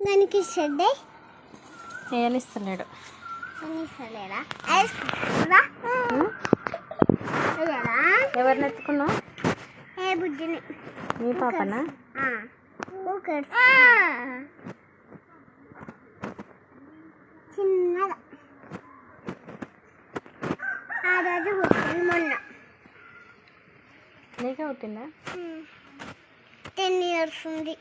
దానికి ఇస్తాడే ఏనిస్తలేడు. ఎవరిని ఎత్తుకున్నావు? ఏ బుజ్జిని. నీ పాపనా? చిన్నగా ఆ రోజు పుట్టింది మొన్న. నీకే పుట్టిందా? 10 years ఉంది.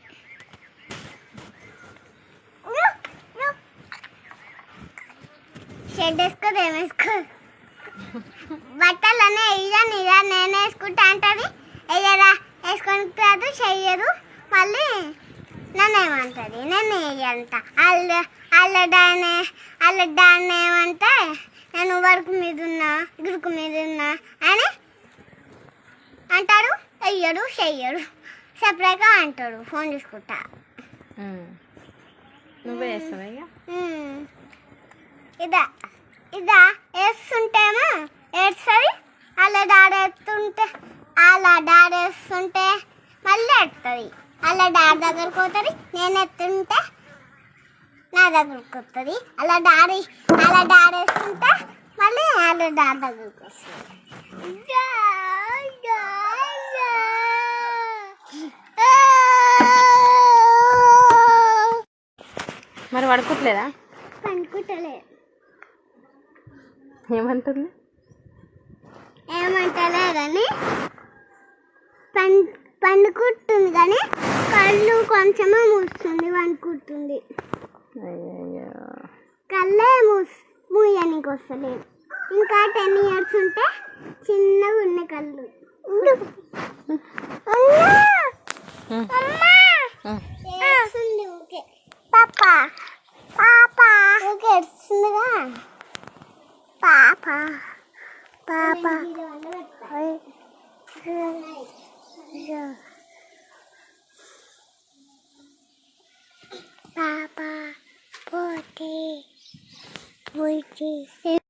షెడ్ వేసుకోదు, ఏమేసుకో బట్టలనే వేయని ఇదా నేను వేసుకుంటా అంటది. వేయరా వేసుకొని రాదు, చెయ్యదు. మళ్ళీ నన్ను ఏమంటుంది, నేను వేయంట. వాళ్ళ దాన్ని ఏమంటే నేను వర్క్ మీద ఉన్నా, గురుకు మీద ఉన్నా అని అంటాడు. వెయ్యడు, చెయ్యడు, సపరేట్గా అంటాడు. ఫోన్ చూసుకుంటా. నువ్వే వేస్తావా? ఇదా వేస్తుంటేమో ఏడుస్తుంది. వాళ్ళ డాడీ వేస్తుంటే మళ్ళీ ఎడుతుంది. వాళ్ళ డాడీ దగ్గరకు పోతుంది. నేను ఎత్తుంటే నా దగ్గరకు వస్తుంది. వాళ్ళ డాడీ వేస్తుంటే మళ్ళీ వాళ్ళ డాడీ దగ్గరకు వస్తుంది. మరి పడుకోవట్లేదా? పనుకుంటలేదు. ఏమంటుంది? ఏమంటలే కానీ పండుకుంటుంది, కానీ కళ్ళు కొంచెమే మూస్తుంది, పండుకుంటుంది. కళ్ళే మూయనికి వస్తలేదు. ఇంకా 10 years ఉంటే చిన్నగా ఉన్న కళ్ళు. ఏడుస్తుంది ఊకే. పాపా ఊకే ఏడుస్తుందిగా. పాపా పోతే